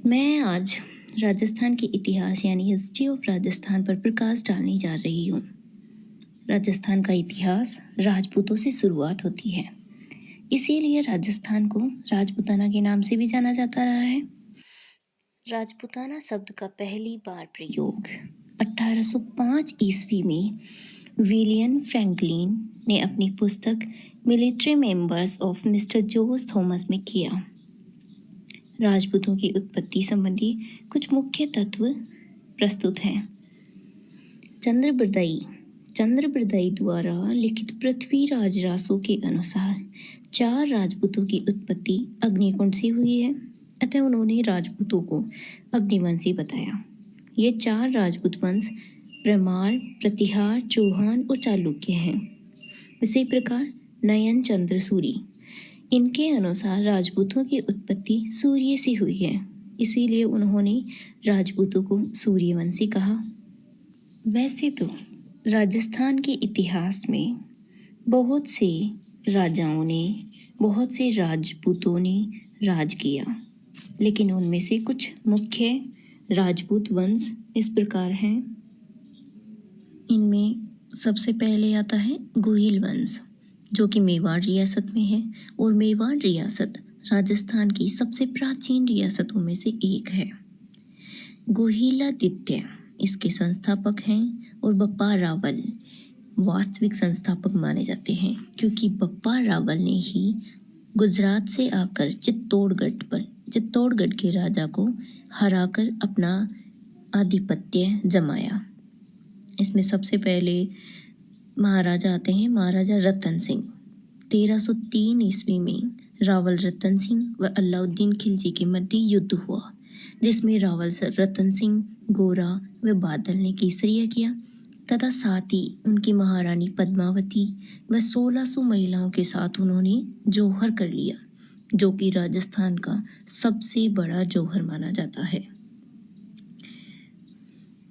मैं आज राजस्थान के इतिहास यानी हिस्ट्री ऑफ राजस्थान पर प्रकाश डालने जा रही हूँ। राजस्थान का इतिहास राजपूतों से शुरुआत होती है, इसीलिए राजस्थान को राजपूताना के नाम से भी जाना जाता रहा है। राजपूताना शब्द का पहली बार प्रयोग 1805 ईस्वी में विलियम फ्रैंकलिन ने अपनी पुस्तक military members of mister George Thomas में किया। राजपूतों की उत्पत्ति संबंधी कुछ मुख्य तत्व प्रस्तुत हैं। चंद्रबरदाई द्वारा लिखित पृथ्वीराज रासो के अनुसार 4 राजपूतों की उत्पत्ति अग्निकुंड से हुई है, अतः उन्होंने राजपूतों को अग्निवंशी बताया। ये 4 राजपूत वंश परमार, प्रतिहार, चौहान और चालुक्य हैं। इसी प्रकार नयन चंद्र सूरी, इनके अनुसार राजपूतों की उत्पत्ति सूर्य से हुई है, इसीलिए उन्होंने राजपूतों को सूर्यवंशी कहा। वैसे तो राजस्थान के इतिहास में बहुत से राजाओं ने, बहुत से राजपूतों ने राज किया, लेकिन उनमें से कुछ मुख्य राजपूत वंश इस प्रकार हैं। इनमें सबसे पहले आता है गोहिल वंश, जो कि मेवाड़ रियासत में है, और मेवाड़ रियासत राजस्थान की सबसे प्राचीन रियासतों में से एक है। गोहिलादित्य इसके संस्थापक हैं और बप्पा रावल वास्तविक संस्थापक माने जाते हैं, क्योंकि बप्पा रावल ने ही गुजरात से आकर चित्तौड़गढ़ के राजा को हराकर अपना आधिपत्य जमाया। इसमें सबसे पहले महाराजा आते हैं महाराजा रतन सिंह। 1303 ईस्वी में रावल रतन सिंह व अलाउद्दीन खिलजी के मध्य युद्ध हुआ, जिसमें रावल रतन सिंह, गोरा व बादल ने केसरिया किया तथा साथ ही उनकी महारानी पद्मावती व 1600 महिलाओं के साथ उन्होंने जौहर कर लिया, जो कि राजस्थान का सबसे बड़ा जौहर माना जाता है।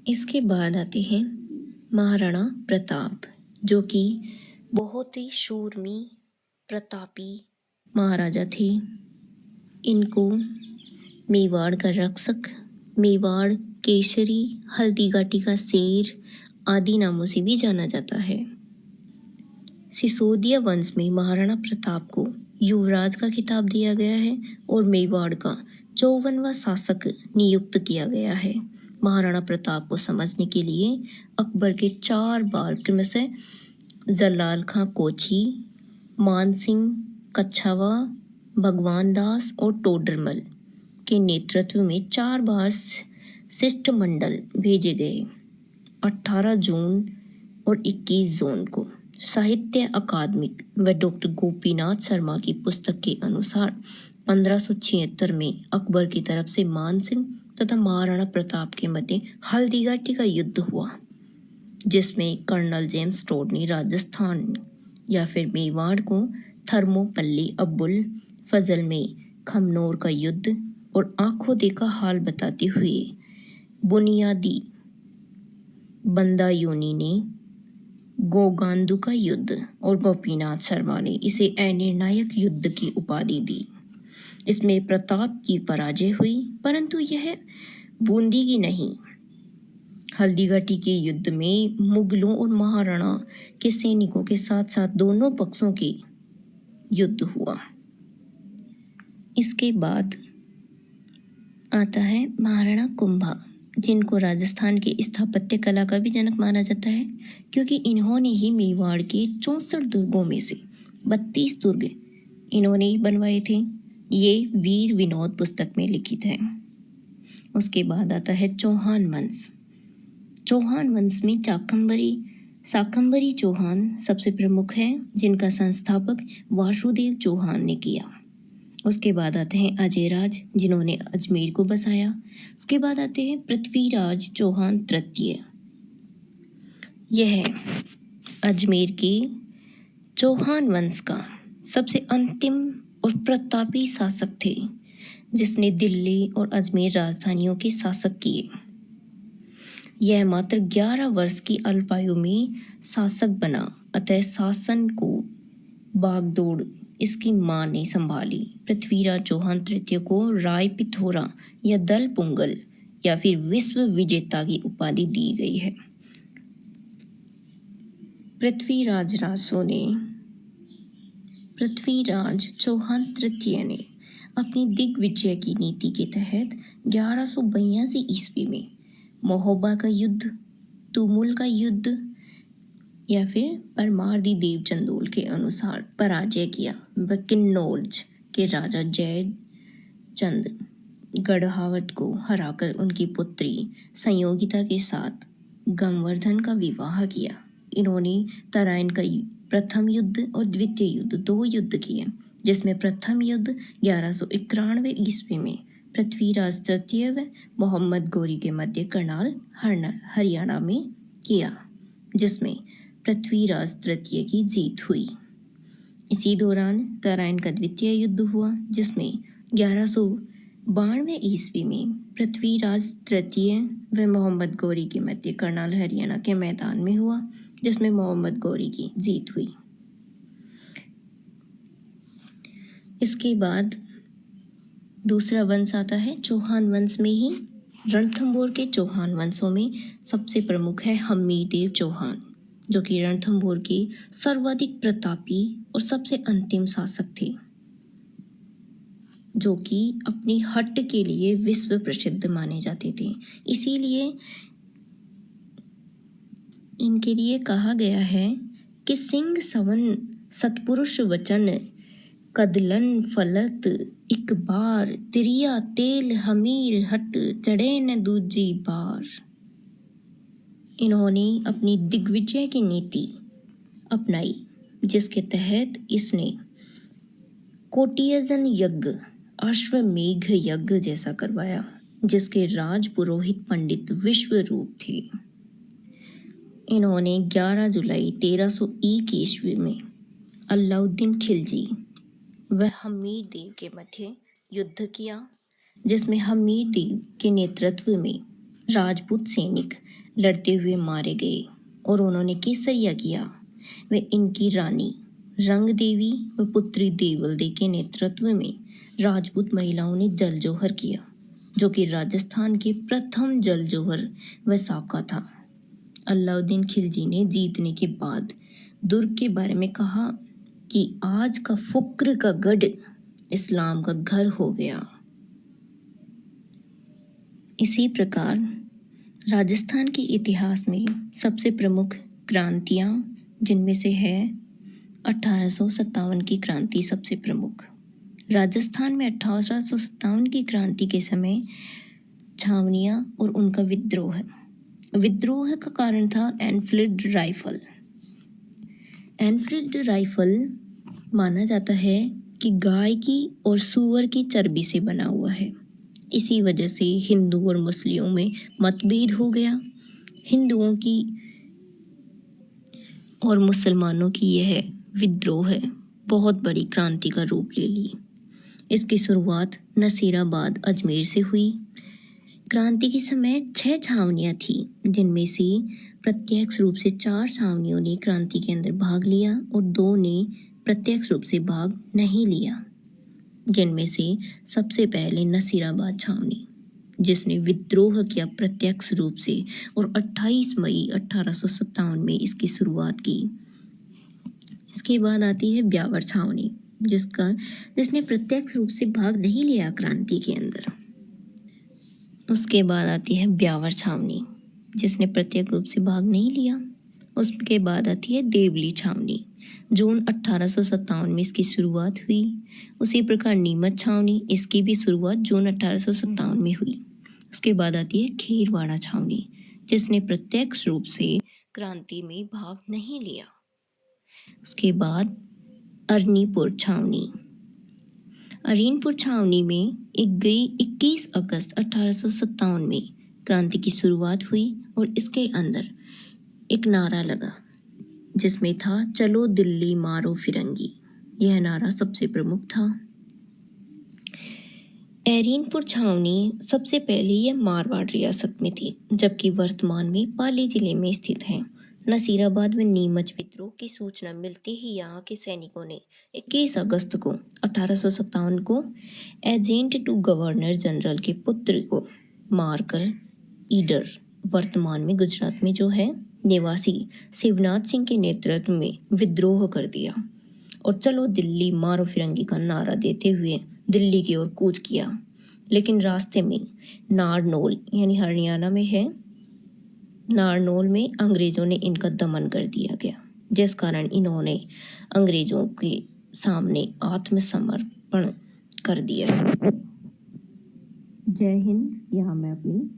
इसके बाद आते हैं महाराणा प्रताप, जो कि बहुत ही शूरवीर प्रतापी महाराजा थे। इनको मेवाड़ का रक्षक, मेवाड़ केसरी, हल्दी घाटी का शेर आदि नामों से भी जाना जाता है। सिसोदिया वंश में महाराणा प्रताप को युवराज का खिताब दिया गया है और मेवाड़ का 54वां शासक नियुक्त किया गया है। महाराणा प्रताप को समझने के लिए अकबर के 4 बार क्रमशः जलाल खां कोची, मान सिंह कच्छावा, भगवान दास और टोडरमल के नेतृत्व में 4 बार शिष्टमंडल भेजे गए। 18 जून और 21 जून को साहित्य अकादमिक व डॉक्टर गोपीनाथ शर्मा की पुस्तक के अनुसार 1576 में अकबर की तरफ से मान सिंह तथा महाराणा प्रताप के मध्य हल्दी घाटी का युद्ध हुआ, जिसमें कर्नल जेम्स टोड ने राजस्थान या फिर मेवाड़ को थर्मोपल्ली अब्बुल फजल में खमनोर का युद्ध और आंखों देखा हाल बताते हुए बुनियादी बंदायोनी ने गोगांदू का युद्ध और गोपीनाथ शर्मा ने इसे अनिर्णायक युद्ध की उपाधि दी। इसमें प्रताप की पराजय हुई, परंतु यह बूंदी की नहीं। हल्दी घाटी के युद्ध में मुगलों और महाराणा के सैनिकों के साथ साथ दोनों पक्षों के युद्ध हुआ। इसके बाद आता है महाराणा कुंभा, जिनको राजस्थान के स्थापत्य कला का भी जनक माना जाता है, क्योंकि इन्होंने ही मेवाड़ के 64 दुर्गों में से 32 दुर्ग इन्होंने ही बनवाए थे। ये वीर विनोद पुस्तक में लिखित है। उसके बाद आता है चौहान वंश। चौहान वंश में शाकंभरी चौहान सबसे प्रमुख है, जिनका संस्थापक वासुदेव चौहान ने किया। उसके बाद आते हैं अजयराज, जिन्होंने अजमेर को बसाया। उसके बाद आते हैं पृथ्वीराज चौहान तृतीय। यह अजमेर के चौहान वंश का सबसे अंतिम और प्रतापी शासक थे, जिसने दिल्ली और अजमेर राजधानियों के शासक किए। यह मात्र 11 वर्ष की अल्पायु में शासक बना, अतः शासन को बागडोर इसकी मां ने संभाली। पृथ्वीराज चौहान तृतीय को राय पिथौरा या दल पुंगल या फिर विश्व विजेता की उपाधि दी गई है। पृथ्वीराज चौहान तृतीय ने अपनी दिग्विजय की नीति के तहत 1182 ईस्वी में महोबा का युद्ध, तुमुल का युद्ध या फिर परमार्दी देव चंदोल के अनुसार पराजय किया। वह किन्नौज के राजा जयचंद गढ़वाट को हराकर उनकी पुत्री संयोगिता के साथ गंवर्धन का विवाह किया। इन्होंने तराइन का प्रथम युद्ध और द्वितीय युद्ध 2 युद्ध किए, जिसमें प्रथम युद्ध 1191 ईस्वी में पृथ्वीराज तृतीय व मोहम्मद गौरी के मध्य करनाल हरियाणा में किया, जिसमें पृथ्वीराज तृतीय की जीत हुई। इसी दौरान तराइन का द्वितीय युद्ध हुआ, जिसमें 1192 ईस्वी में पृथ्वीराज तृतीय व मोहम्मद गौरी के मध्य करनाल हरियाणा के मैदान में हुआ, जिसमें मोहम्मद गौरी की जीत हुई। इसके बाद दूसरा वंश आता है चौहान वंश में ही। रणथंभौर के चौहान वंशों में सबसे प्रमुख है हमीरदेव चौहान, जो कि रणथंभौर के सर्वाधिक प्रतापी और सबसे अंतिम शासक थे, जो कि अपनी हट के लिए विश्व प्रसिद्ध माने जाते थे। इसीलिए इनके लिए कहा गया है कि सिंह सवन सतपुरुष वचन कदलन फलत एक बार, तिरिया तेल हमीर हट चढ़े न दूजी बार। इन्होंने अपनी दिग्विजय की नीति अपनाई, जिसके तहत इसने कोटियजन यज्ञ, अश्वमेघ यज्ञ जैसा करवाया, जिसके राज पुरोहित पंडित विश्वरूप थे। इन्होंने 11 जुलाई 1301 ईस्वी में अलाउद्दीन खिलजी व हमीर देव के मध्य युद्ध किया, जिसमें हमीर देव के नेतृत्व में राजपूत सैनिक लड़ते हुए मारे गए और उन्होंने केसरिया किया। वे इनकी रानी रंग देवी व पुत्री देवलदे के नेतृत्व में राजपूत महिलाओं ने जल जोहर किया, जो कि राजस्थान के प्रथम जल जोहर व साका था। अलाउद्दीन खिलजी ने जीतने के बाद दुर्ग के बारे में कहा कि आज का फुक्र का गढ़ इस्लाम का घर हो गया। इसी प्रकार राजस्थान के इतिहास में सबसे प्रमुख क्रांतियां, जिनमें से है 1857 की क्रांति सबसे प्रमुख। राजस्थान में 1857 की क्रांति के समय छावनियां और उनका विद्रोह का कारण था एनफील्ड राइफल। एनफील्ड राइफल माना जाता है कि गाय की और सूअर की चर्बी से बना हुआ है। इसी वजह से हिंदू और मुस्लिमों में मतभेद हो गया। हिंदुओं की और मुसलमानों की यह विद्रोह बहुत बड़ी क्रांति का रूप ले ली। इसकी शुरुआत नसीराबाद अजमेर से हुई। क्रांति के समय 6 छावनियां थी, जिनमें से प्रत्यक्ष रूप से 4 छावनियों ने क्रांति के अंदर भाग लिया और 2 ने प्रत्यक्ष रूप से भाग नहीं लिया, जिनमें से सबसे पहले नसीराबाद छावनी, जिसने विद्रोह किया प्रत्यक्ष रूप से और 28 मई 1857 में इसकी शुरुआत की। इसके बाद आती है ब्यावर छावनी, जिसने प्रत्यक्ष रूप से भाग नहीं लिया क्रांति के अंदर। उसके बाद आती है ब्यावर छावनी, जिसने प्रत्यक्ष रूप से भाग नहीं लिया। उसके बाद आती है देवली छावनी, जून 1857 में इसकी शुरुआत हुई। उसी प्रकार नीमच छावनी, इसकी भी शुरुआत जून 1857 में हुई। उसके बाद आती है खेरवाड़ा छावनी, जिसने प्रत्यक्ष रूप से क्रांति में भाग नहीं लिया। उसके बाद अरनीपुर छावनी। अरीनपुर छावनी में 21 अगस्त 1857 में क्रांति की शुरुआत हुई और इसके अंदर एक नारा लगा, जिसमें था चलो दिल्ली मारो फिरंगी। यह नारा सबसे प्रमुख था। अरीनपुर छावनी सबसे पहले यह मारवाड़ रियासत में थी, जबकि वर्तमान में पाली जिले में स्थित है। नसीराबाद में नीमच विद्रोह की सूचना मिलते ही यहाँ के सैनिकों ने 21 अगस्त को 1857 को एजेंट टू गवर्नर जनरल के पुत्र को मारकर ईडर, वर्तमान में गुजरात में जो है, निवासी शिवनाथ सिंह के नेतृत्व में विद्रोह कर दिया और चलो दिल्ली मारो फिरंगी का नारा देते हुए दिल्ली की ओर कूच किया। लेकिन रास्ते में नारनौल यानी हरियाणा में है, नारनौल में अंग्रेजों ने इनका दमन कर दिया गया, जिस कारण इन्होंने अंग्रेजों के सामने आत्मसमर्पण कर दिया। जय हिंद। यहाँ मैं अपनी